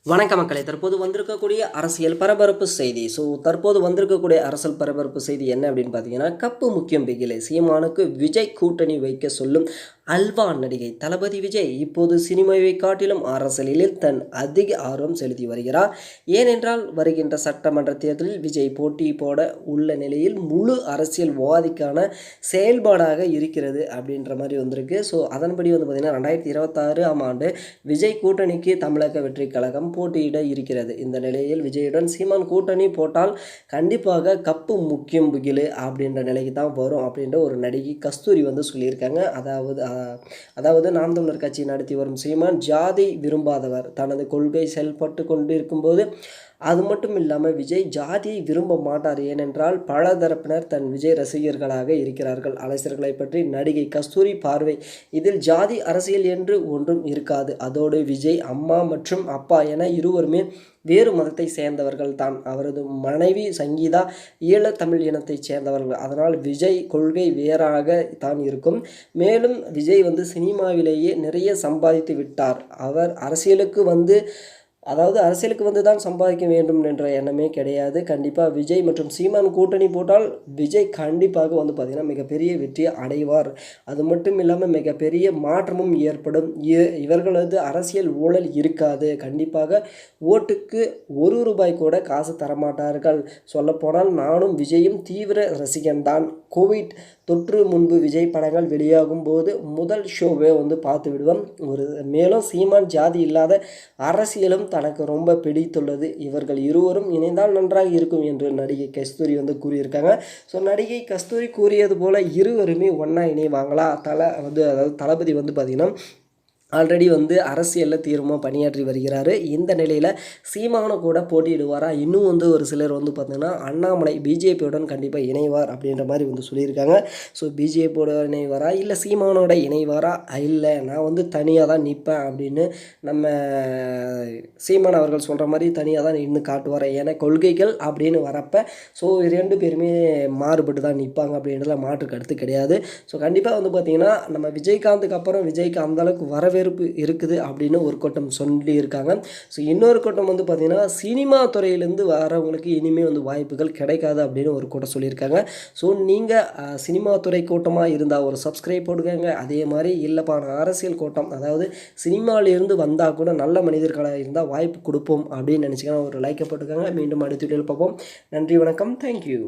வணக்க மக்களை, தற்போது வந்திருக்கக்கூடிய அரசியல் பரபரப்பு செய்தி. தற்போது வந்திருக்கக்கூடிய அரசியல் பரபரப்பு செய்தி என்ன அப்படின்னு பார்த்தீங்கன்னா, கப்பு முக்கியம் பிகிலே சீமானுக்கு விஜய் கூட்டணி வைக்க சொல்லும் அல்வா நடிகை தளபதி விஜய் இப்போது சினிமாவை காட்டிலும் அரசியலில் தன் அதிக ஆர்வம் செலுத்தி வருகிறார். ஏனென்றால் வருகின்ற சட்டமன்ற தேர்தலில் விஜய் போட்டி போட உள்ள நிலையில் முழு அரசியல்வாதிக்கான செயல்பாடாக இருக்கிறது அப்படின்ற மாதிரி வந்திருக்கு. அதன்படி பார்த்திங்கன்னா 2026ஆம் ஆண்டு விஜய் கூட்டணிக்கு தமிழக வெற்றி கழகம் போட்டியிட இருக்கிறது. இந்த நிலையில் விஜயுடன் சீமான் கூட்டணி போட்டால் கண்டிப்பாக கப்பு முக்கியம் பிகிலு அப்படின்ற நிலைக்கு தான் வரும் அப்படின்ற ஒரு நடிகை கஸ்தூரி சொல்லியிருக்காங்க. அதாவது நாம் தமிழர் கட்சி நடத்தி வரும் சீமான் ஜாதி விரும்பாதவர். தனது கொள்கை செயல்பட்டு கொண்டு இருக்கும்போது அது மட்டும் இல்லாமல் விஜய் ஜாதியை விரும்ப மாட்டார். ஏனென்றால் பல தரப்பினர் தன் விஜய் ரசிகர்களாக இருக்கிறார்கள். அரசியல்களை பற்றி நடிகை கஸ்தூரி பார்வை, இதில் ஜாதி அரசியல் என்று ஒன்றும் இருக்காது. அதோடு விஜய் அம்மா மற்றும் அப்பா என இருவருமே வேறு மதத்தை சேர்ந்தவர்கள் தான். அவரது மனைவி சங்கீதா ஈழத்தமிழ் இனத்தைச் சேர்ந்தவர்கள். அதனால் விஜய் கொள்கை வேறாக தான் இருக்கும். மேலும் விஜய் சினிமாவிலேயே நிறைய சம்பாதித்து விட்டார். அவர் அரசியலுக்கு தான் சம்பாதிக்க வேண்டும் என்ற எண்ணமே கிடையாது. கண்டிப்பாக விஜய் மற்றும் சீமான் கூட்டணி போட்டால் விஜய் கண்டிப்பாக பார்த்திங்கன்னா மிகப்பெரிய வெற்றியை அடைவார். அது மட்டும் இல்லாமல் மிகப்பெரிய மாற்றமும் ஏற்படும். இவர்களது அரசியல் ஊழல் இருக்காது. கண்டிப்பாக ஓட்டுக்கு ₹1 கூட காசு தரமாட்டார்கள். சொல்லப்போனால் நானும் விஜயும் தீவிர ரசிகன்தான். கோவிட் தொற்று முன்பு விஜய் படங்கள் வெளியாகும் போது முதல் ஷோவே பார்த்து விடுவோம். மேலும் சீமான் ஜாதி இல்லாத அரசியலும் தனக்கு ரொம்ப பிடித்துள்ளது. இவர்கள் இருவரும் இணைந்தால் நன்றாக இருக்கும் என்று நடிகை கஸ்தூரி கூறியிருக்காங்க. நடிகை கஸ்தூரி கூறியது போல இருவருமே ஒன்றா இணைவாங்களா? அதாவது தளபதி பார்த்திங்கன்னா ஆல்ரெடி அரசியலில் தீவிரமாக பணியாற்றி வருகிறாரு. இந்த நிலையில் சீமானு கூட போட்டியிடுவாரா? இன்னும் ஒரு சிலர் பார்த்திங்கன்னா அண்ணாமலை பிஜேபியுடன் கண்டிப்பாக இணைவார் அப்படின்ற மாதிரி சொல்லியிருக்காங்க. பிஜேபியோட இணைவாரா இல்லை சீமானோட இணைவாரா? இல்லை, நான் தனியாக தான் நிற்பேன் அப்படின்னு நம்ம சீமான் அவர்கள் சொல்கிற மாதிரி தனியாக தான் நின்று காட்டுவார். ஏன்னா கொள்கைகள் அப்படின்னு வரப்போ 2 பேருமே மாறுபட்டு தான் நிற்பாங்க அப்படின்றதுல மாற்று கருத்து கிடையாது. கண்டிப்பாக பார்த்திங்கன்னா நம்ம விஜயகாந்துக்கு அப்புறம் விஜய்க்கு அந்தளவுக்கு வரவேற்பு இருக்குது அப்படின்னு ஒரு கூட்டம் சொல்லியிருக்காங்க. இன்னொரு கூட்டம் பார்த்திங்கன்னா சினிமா துறையிலேருந்து வரவங்களுக்கு இனிமேல் வாய்ப்புகள் கிடைக்காது அப்படின்னு ஒரு கூட்டம் சொல்லியிருக்காங்க. நீங்கள் சினிமா துறை கூட்டமாக இருந்தால் ஒரு சப்ஸ்கிரைப் போடுங்க. அதே மாதிரி இல்லைப்பா நான் அரசியல் கூட்டம், அதாவது சினிமாவிலிருந்து வந்தால் கூட நல்ல மனிதர்களாக இருந்தால் வாய்ப்பு கொடுப்போம் அப்படின்னு நினச்சிங்கன்னா ஒரு லைக்கை போட்டுக்கோங்க. மீண்டும் அடுத்த வீடியோவில் பார்ப்போம். நன்றி, வணக்கம், தேங்க்யூ.